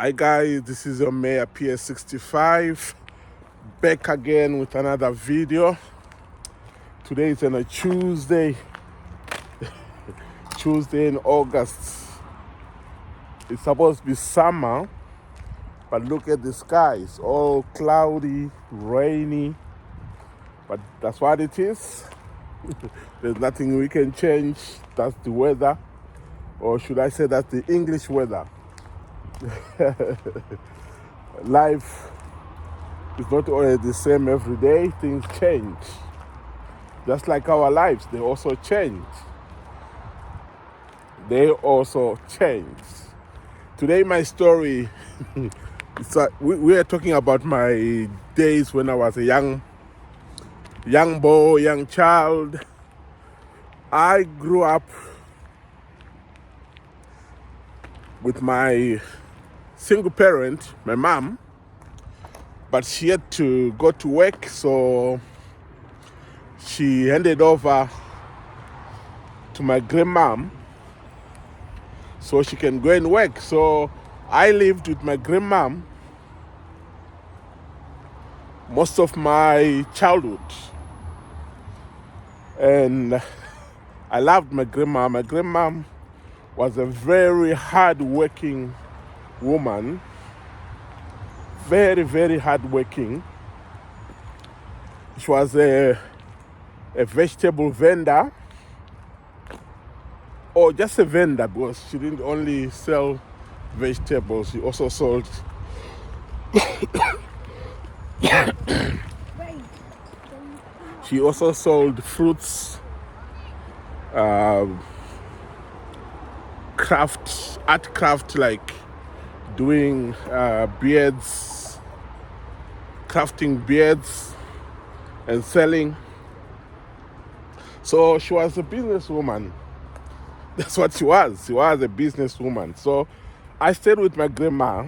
Hi guys, this is your Mayor PS65 back again with another video. Today is on a Tuesday in August. It's supposed to be summer, but look at the sky. It's all cloudy, rainy, but that's what it is. There's nothing we can change. That's the weather, or should I say that's the English weather. Life is not always the same every day. Things change. Just like our lives, they also change. Today, my story, we are talking about my days when I was a young boy, young child. I grew up with my single parent, my mom, but she had to go to work, so she handed over to my grandmom so she can go and work. So I lived with my grandmom most of my childhood. And I loved my grandma. My grandmom was a very hard-working woman. Very, very hard-working. She was a vegetable vendor, or just a vendor, because she didn't only sell vegetables, she also sold fruits, art craft, like doing beards, crafting beards and selling. So she was a businesswoman. That's what she was. She was a businesswoman. So I stayed with my grandma,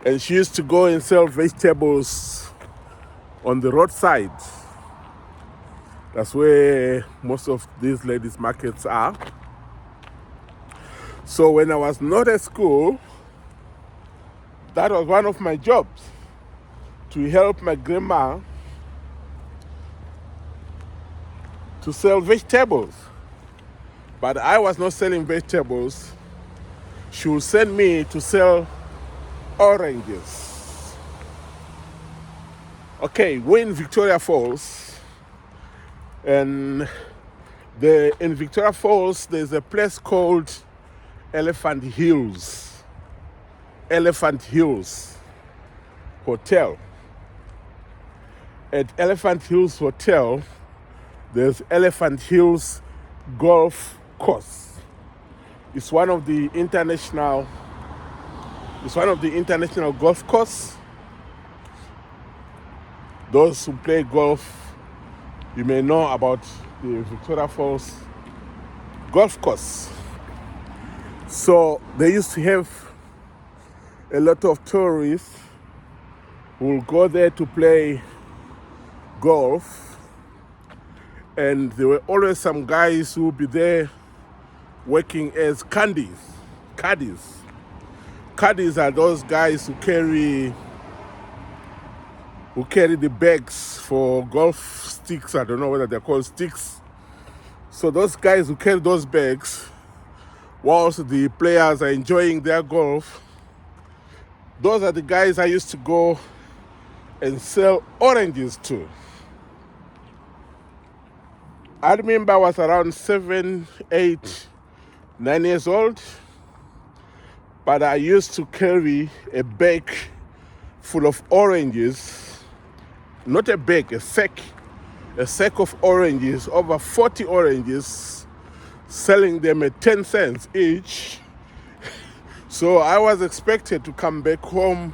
and she used to go and sell vegetables on the roadside. That's where most of these ladies' markets are. So when I was not at school, that was one of my jobs, to help my grandma to sell vegetables. But I was not selling vegetables. She would send me to sell oranges. Okay, we're in Victoria Falls. And in Victoria Falls, there's a place called Elephant Hills Hotel. At Elephant Hills Hotel, there's Elephant Hills Golf Course. It's one of the international golf courses. Those who play golf, you may know about the Victoria Falls Golf Course. So they used to have a lot of tourists who will go there to play golf, and there were always some guys who would be there working as caddies. Caddies are those guys who carry the bags for golf sticks. I don't know whether they're called sticks. So those guys who carry those bags whilst the players are enjoying their golf, those are the guys I used to go and sell oranges to. I remember I was around 7, 8, 9 years old, but I used to carry a bag full of oranges, not a bag, a sack of oranges, over 40 oranges, selling them at 10 cents each. So I was expected to come back home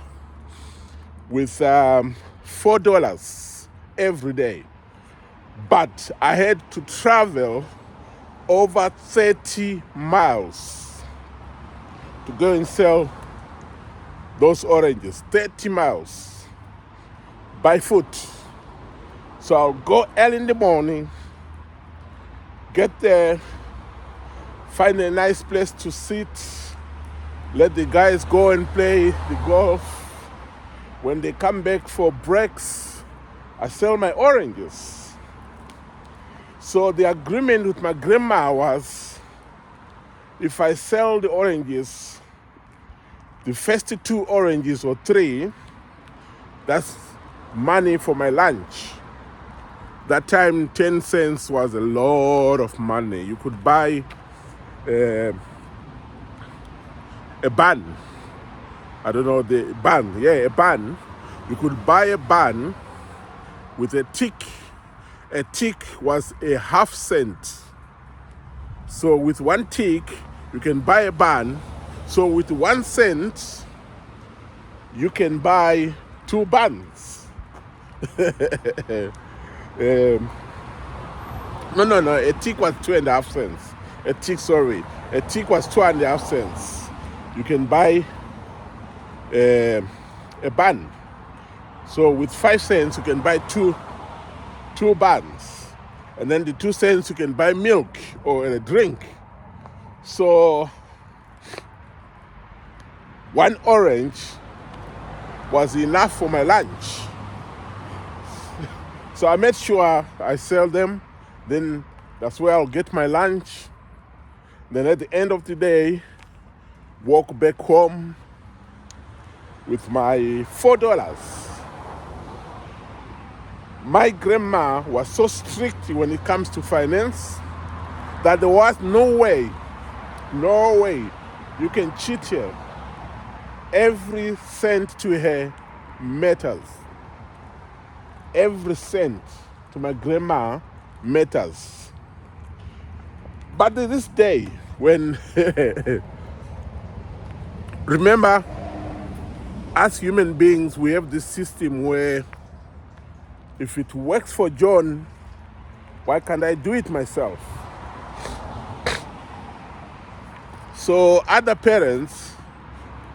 with $4 every day. But I had to travel over 30 miles to go and sell those oranges. 30 miles by foot. So I'll go early in the morning, get there, find a nice place to sit, let the guys go and play the golf. When they come back for breaks, I sell my oranges. So the agreement with my grandma was, if I sell the oranges, the first 2 oranges or 3, that's money for my lunch. That time, 10 cents was a lot of money. You could buy a bun. I don't know, the bun. Yeah, a bun. You could buy a bun with a tick. A tick was a half cent. So with 1 tick, you can buy a bun. So with 1 cent, you can buy 2 buns. No. A tick was 2.5 cents. A tick was 2.5 cents. You can buy a bun. So with 5 cents, you can buy two buns. And then the 2 cents, you can buy milk or a drink. So 1 orange was enough for my lunch. So I made sure I sell them. Then that's where I'll get my lunch. Then at the end of the day, walk back home with my $4. My grandma was so strict when it comes to finance that there was no way you can cheat her. Every cent to her matters. Every cent to my grandma matters. But to this day, when remember, as human beings, we have this system where if it works for John, why can't I do it myself? So other parents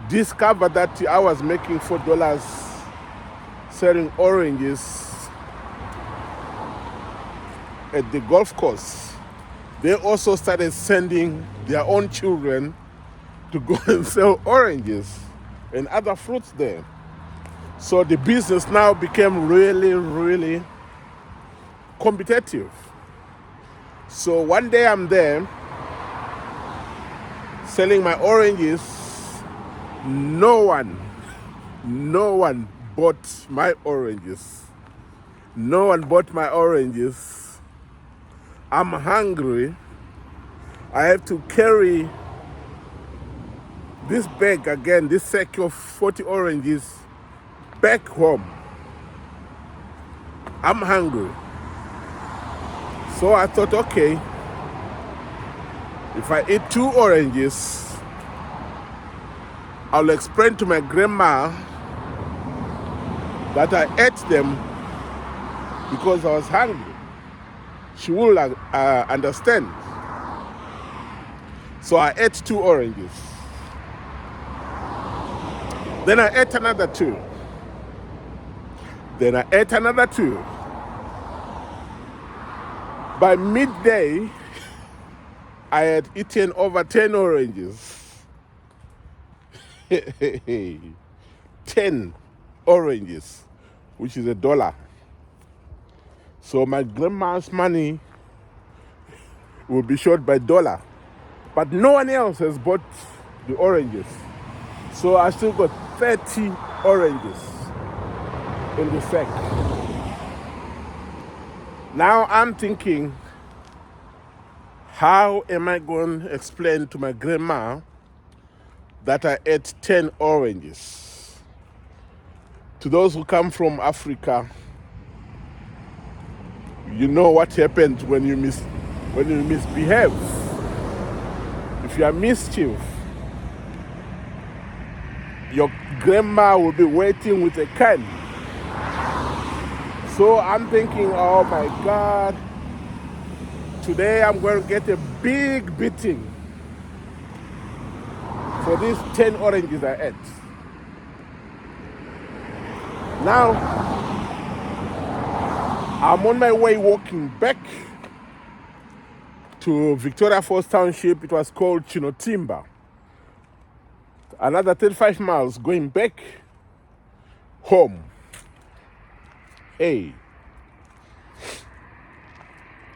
discovered that I was making $4 selling oranges at the golf course. They also started sending their own children to go and sell oranges and other fruits there. So the business now became really, really competitive. So one day I'm there selling my oranges. No one bought my oranges. No one bought my oranges. I'm hungry. I have to carry this bag again, this sack of 40 oranges back home. I'm hungry. So I thought, okay, if I eat 2 oranges, I'll explain to my grandma that I ate them because I was hungry. She will understand. So I ate 2 oranges. Then I ate another 2. Then I ate another 2. By midday, I had eaten over 10 oranges. 10 oranges, which is $1. So my grandma's money will be short by $1. But no one else has bought the oranges. So I still got 30 oranges in the sack. Now I'm thinking, how am I going to explain to my grandma that I ate 10 oranges? To those who come from Africa, you know what happens when you misbehave. If you are mischief, your grandma will be waiting with a can. So I'm thinking, oh my God, today I'm going to get a big beating for these 10 oranges I ate. Now, I'm on my way walking back to Victoria Falls Township. It was called Chinotimba. Another 35 miles going back home. Hey,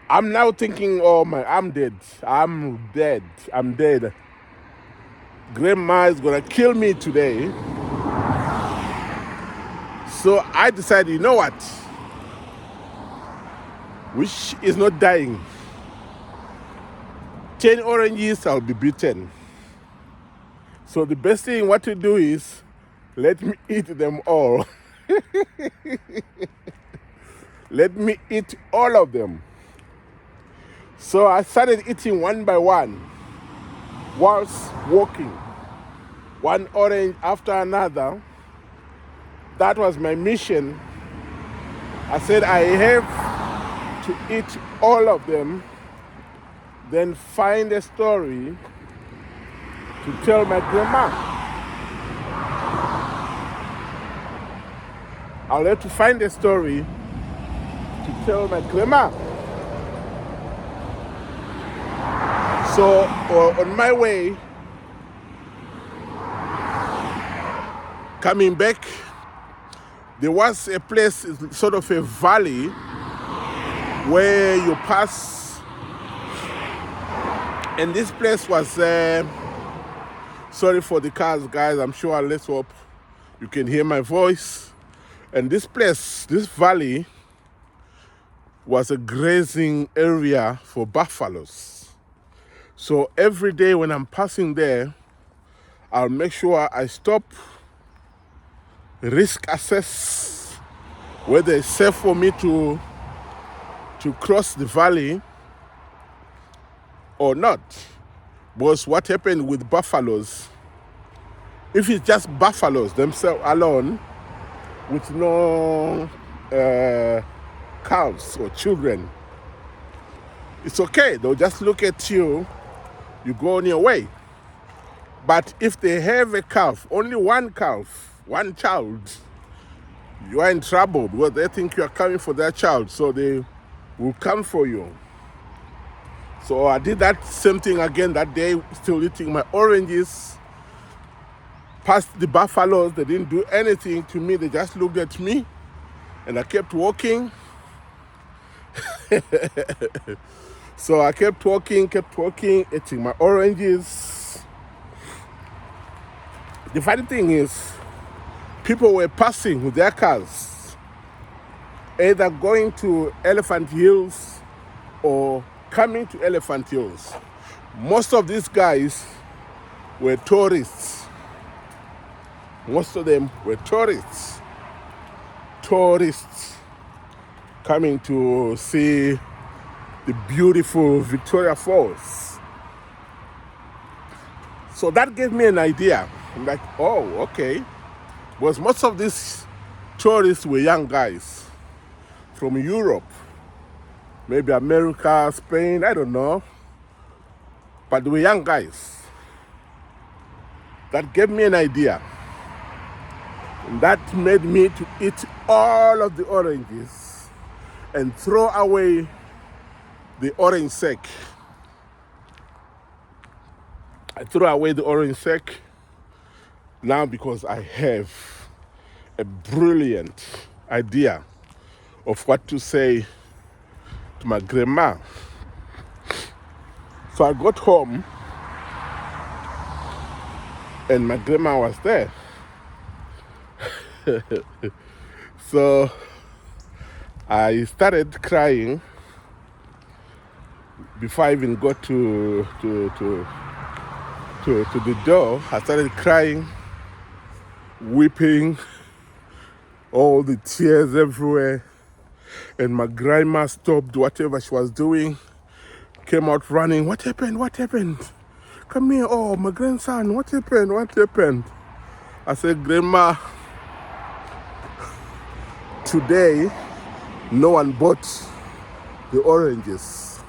I'm now thinking, oh my, I'm dead. I'm dead. I'm dead. Grandma is gonna kill me today. So I decided, you know what? Which is not dying. 10 oranges, I'll be beaten. So the best thing what to do is let me eat them all. Let me eat all of them. So I started eating one by one whilst walking. One orange after another. That was my mission. I said I have to eat all of them, then find a story to tell my grandma. I'll have to find a story to tell my grandma. So on my way, coming back, there was a place, sort of a valley, where you pass, and this place was, sorry for the cars, guys, I'm sure, let's hope you can hear my voice. And this place, this valley, was a grazing area for buffaloes. So every day when I'm passing there, I'll make sure I stop, risk assess whether it's safe for me to cross the valley or not. Because what happened with buffaloes, if it's just buffaloes themselves alone with no calves or children, it's okay. They'll just look at you, you go on your way. But if they have a calf, only one calf, one child, you are in trouble because they think you are coming for their child, so they will come for you. So I did that same thing again that day, still eating my oranges. Past the buffaloes, they didn't do anything to me, they just looked at me, and I kept walking. So I kept walking, eating my oranges. The funny thing is, people were passing with their cars, either going to Elephant Hills or coming to Elephant Hills. Most of these guys were tourists. Most of them were tourists. Tourists coming to see the beautiful Victoria Falls. So that gave me an idea. I'm like, oh, okay. Because most of these tourists were young guys from Europe, maybe America, Spain, I don't know. But they were young guys. That gave me an idea. And that made me to eat all of the oranges and throw away the orange sack. I threw away the orange sack now because I have a brilliant idea of what to say to my grandma. So I got home and my grandma was there. So I started crying before I even got to the door. I started crying, weeping, all the tears everywhere. And my grandma stopped whatever she was doing, came out running. What happened? What happened? Come here. Oh, my grandson, what happened? What happened? I said, Grandma, today no one bought the oranges.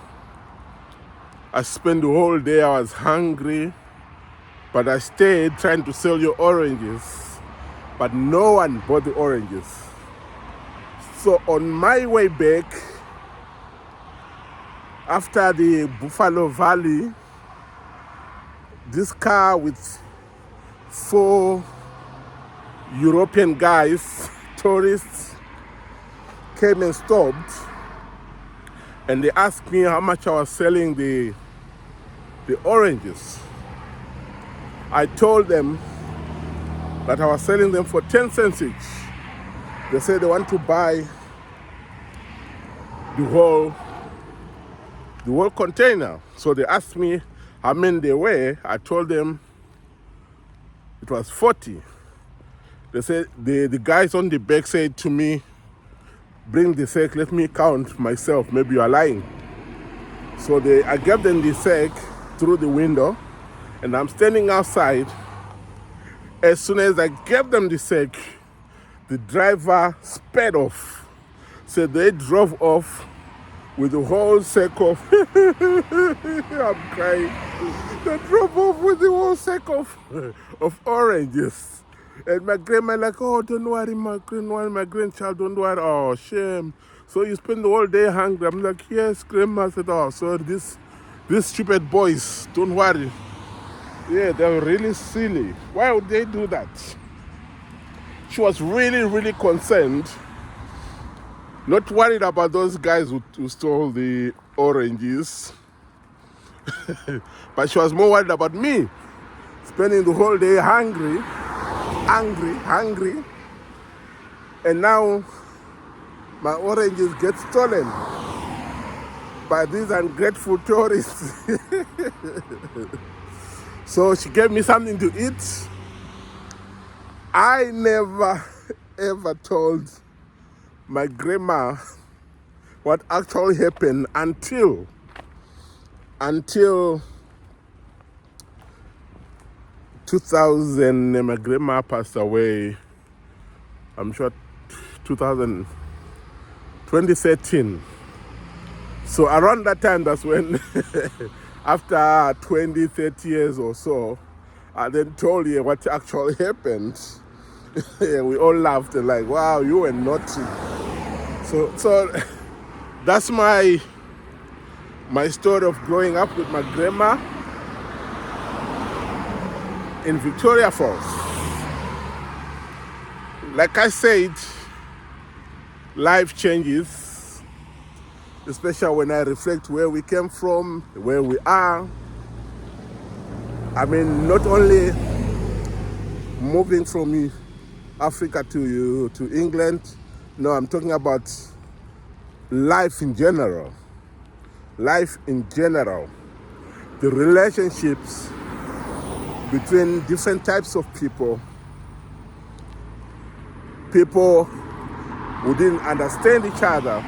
I spent the whole day, I was hungry, but I stayed trying to sell your oranges, but no one bought the oranges. So on my way back, after the Buffalo Valley, this car with 4 European guys, tourists, came and stopped, and they asked me how much I was selling the oranges. I told them that I was selling them for 10 cents each. They said they want to buy the whole container. So they asked me how many they were. I told them it was 40. They said, the guys on the back said to me, bring the sack, let me count myself, maybe you are lying. So I gave them the sack through the window, and I'm standing outside. As soon as I gave them the sack, the driver sped off. So they drove off with the whole sack of, I'm crying. They drove off with the whole sack of oranges. And my grandma like, oh, don't worry, my grandchild, don't worry. Oh, shame. So you spend the whole day hungry. I'm like, yes, grandma. I said, oh, so these stupid boys, don't worry. Yeah, they're really silly. Why would they do that? She was really, really concerned. Not worried about those guys who stole the oranges. But she was more worried about me. Spending the whole day hungry. And now my oranges get stolen by these ungrateful tourists. So she gave me something to eat. I never ever told my grandma what actually happened until 2000. My grandma passed away, I'm sure 2013. So around that time, that's when after 20, 30 years or so, I then told her what actually happened. We all laughed and like, wow, you were naughty. So that's my story of growing up with my grandma in Victoria Falls. Like I said, life changes, especially when I reflect where we came from, where we are. I mean, not only moving from Africa to England, no, I'm talking about life in general. Life in general. The relationships between different types of people who didn't understand each other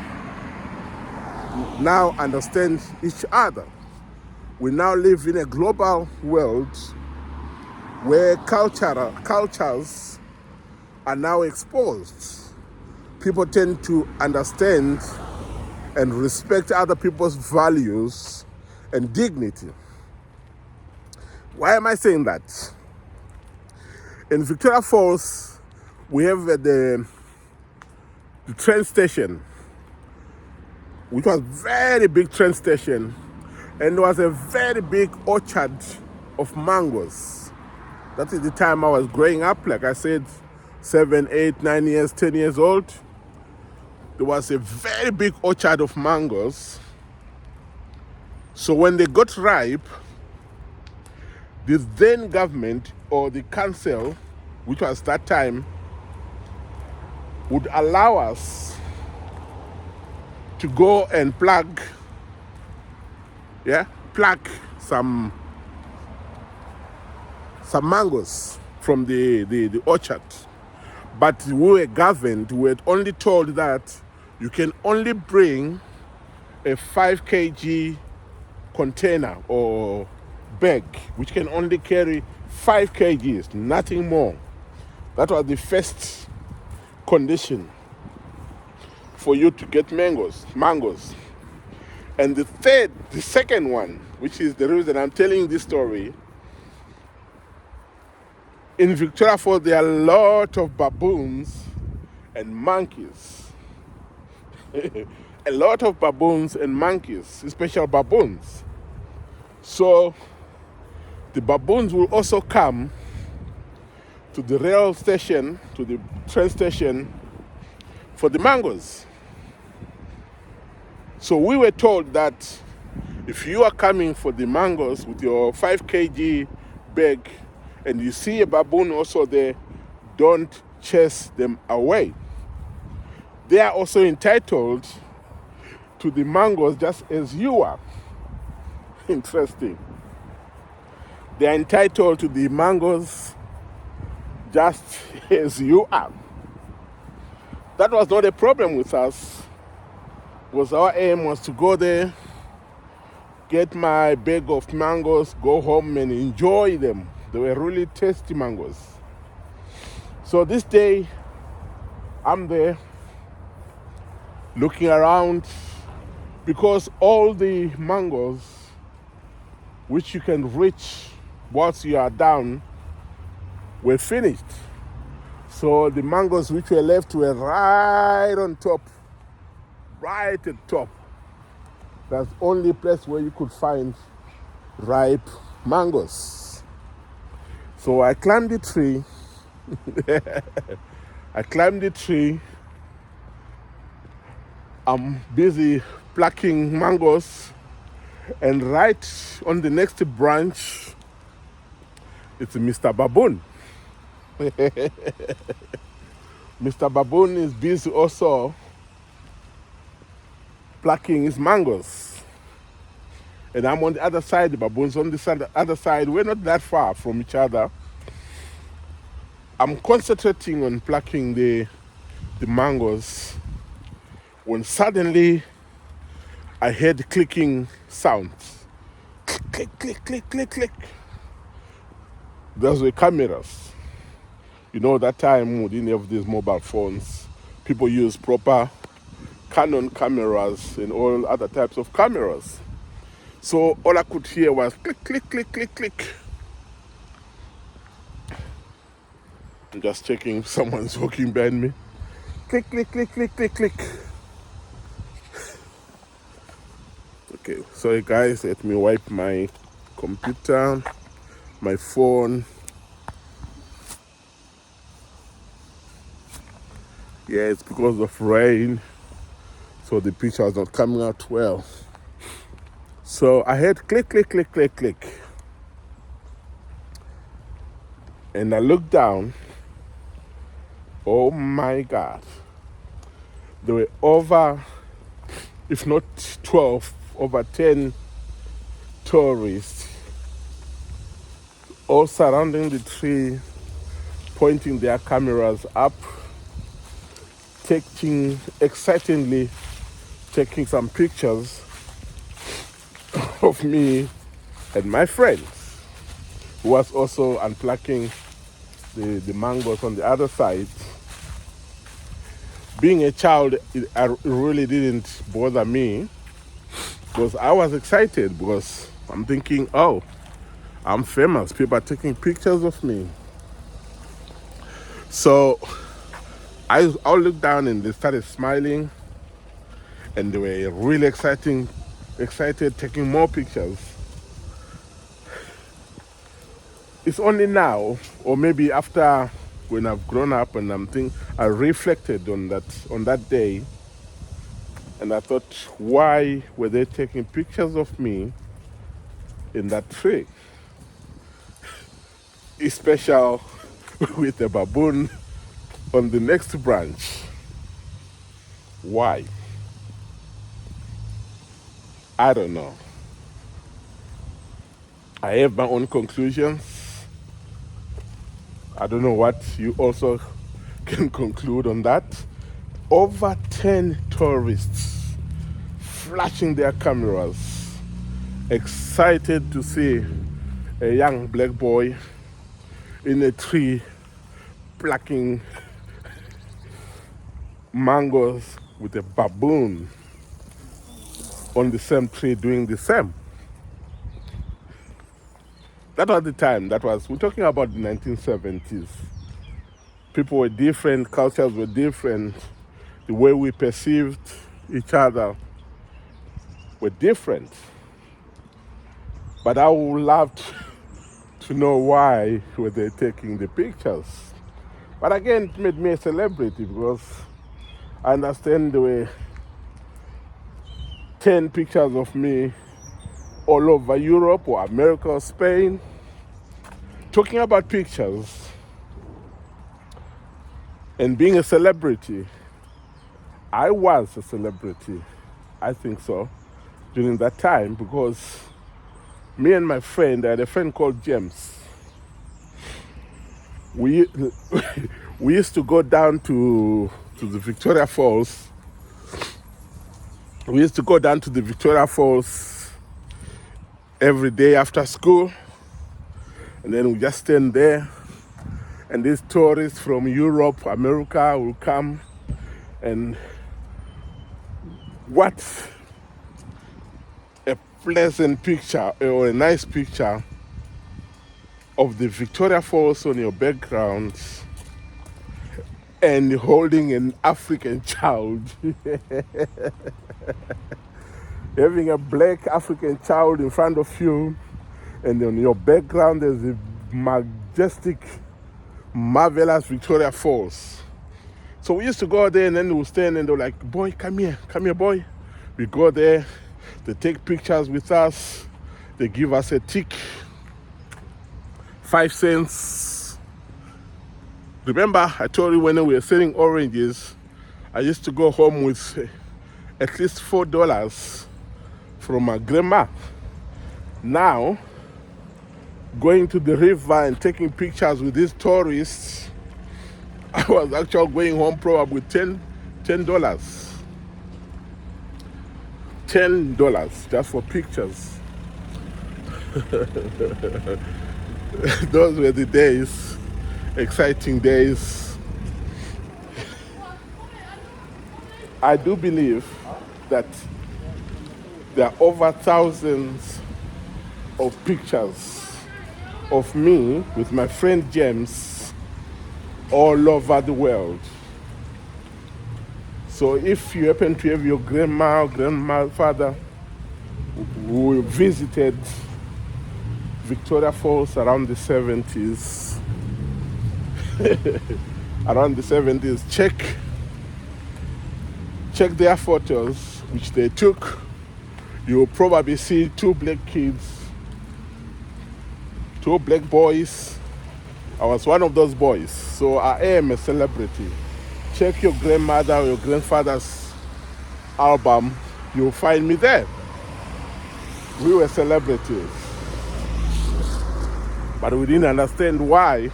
now understand each other. We now live in a global world where cultures are now exposed. People tend to understand and respect other people's values and dignity. Why am I saying that? In Victoria Falls, we have the train station, which was a very big train station, and there was a very big orchard of mangoes. That is the time I was growing up, like I said, 7, 8, 9 years, 10 years old. There was a very big orchard of mangoes. So when they got ripe, the then government or the council, which was that time, would allow us to go and pluck some mangoes from the orchard. But we were governed, we were only told that you can only bring a 5 kg container or bag, which can only carry 5 kgs, nothing more. That was the first condition for you to get mangoes. And the second one, which is the reason I'm telling this story, in Victoria Falls, there are a lot of baboons and monkeys. A lot of baboons and monkeys, especially baboons. So the baboons will also come to the rail station, to the train station for the mangoes. So we were told that if you are coming for the mangoes with your 5 kg bag and you see a baboon also there, don't chase them away. They are also entitled to the mangoes just as you are. Interesting. They are entitled to the mangoes just as you are. That was not a problem with us, because our aim was to go there, get my bag of mangoes, go home and enjoy them. They were really tasty mangoes. So this day, I'm there looking around, because all the mangoes which you can reach once you are down were finished. So the mangoes which were left were right on top, right at the top. That's the only place where you could find ripe mangoes. So I climbed the tree. I'm busy plucking mangoes, and right on the next branch, it's Mr. Baboon. Mr. Baboon is busy also plucking his mangoes. And I'm on the other side, the baboon's on the other side. We're not that far from each other. I'm concentrating on plucking the mangoes when suddenly I heard clicking sounds. Click, click, click, click, click. Those were cameras. You know, that time we didn't have these mobile phones. People use proper Canon cameras and all other types of cameras. So all I could hear was click, click, click, click, click. I'm just checking if someone's walking behind me. Click, click, click, click, click, click. Okay, sorry guys, let me wipe my computer, my phone. Yeah, it's because of rain, so the picture is not coming out well. So I heard click, click, click, click, click. And I looked down. Oh my God. There were over, if not 12, over 10 tourists all surrounding the tree, pointing their cameras up, excitedly taking some pictures of me and my friends, who was also unplugging the mangoes on the other side. Being a child, it really didn't bother me, because I was excited, because I'm thinking, oh, I'm famous. People are taking pictures of me. So I looked down and they started smiling, and they were really excited, taking more pictures. It's only now, or maybe after, when I've grown up and I reflected on that day, and I thought, why were they taking pictures of me in that tree? Especially with a baboon on the next branch. Why? I don't know. I have my own conclusions. I don't know what you also can conclude on that. Over 10 tourists flashing their cameras, excited to see a young black boy in a tree plucking mangoes with a baboon on the same tree doing the same. That was the time. We're talking about the 1970s. People were different, cultures were different, the way we perceived each other were different. But I would love to know why were they taking the pictures. But again, it made me a celebrity because I understand there were 10 pictures of me all over Europe or America or Spain. Talking about pictures and being a celebrity, I was a celebrity, I think so, during that time, because me and my friend, I had a friend called James. We used to go down to the Victoria Falls. We used to go down to the Victoria Falls every day after school, and then we just stand there, and these tourists from Europe, America will come, and what a pleasant picture or a nice picture of the Victoria Falls on your background and holding an African child. Having a black African child in front of you, and on your background there's a majestic, marvelous Victoria Falls. So we used to go there, and then we'll stand and they're like, boy, come here, boy. We go there, they take pictures with us, they give us a tick, 5 cents. Remember, I told you when we were selling oranges, I used to go home with at least $4 from my grandma. Now, going to the river and taking pictures with these tourists, I was actually going home probably with $10. $10 just for pictures. Those were the days, exciting days. I do believe that there are over thousands of pictures of me with my friend James all over the world. So if you happen to have your grandma or grandfather who visited Victoria Falls around the 70s, check their photos which they took. You'll probably see 2 black kids, 2 black boys. I was one of those boys, so I am a celebrity. Check your grandmother or your grandfather's album, you'll find me there. We were celebrities, but we didn't understand why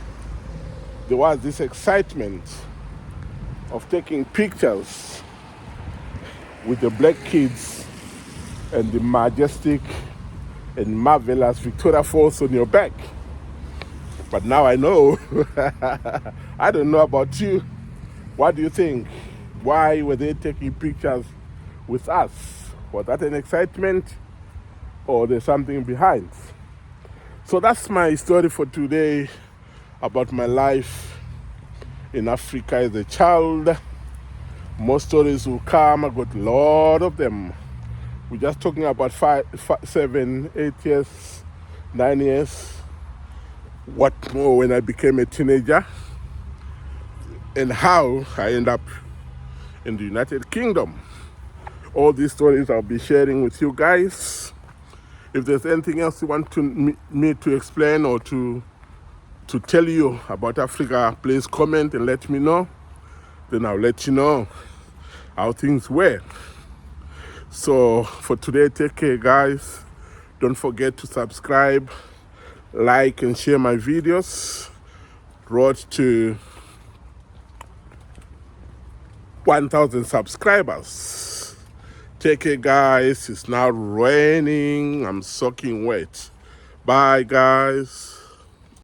there was this excitement of taking pictures with the black kids and the majestic and marvelous Victoria Falls on your back. But now I know. I don't know about you. What do you think? Why were they taking pictures with us? Was that an excitement, or there's something behind? So that's my story for today about my life in Africa as a child. More stories will come. I got a lot of them. We're just talking about 5, 7, 8 years, 9 years. What more when I became a teenager, and how I end up in the United Kingdom. All these stories I'll be sharing with you guys. If there's anything else you want me to explain or to tell you about Africa, please comment and let me know. Then I'll let you know how things were. So for today, take care, guys. Don't forget to subscribe, like, and share my videos. Road to 1,000 subscribers. Take care, guys. It's now raining. I'm soaking wet. Bye, guys.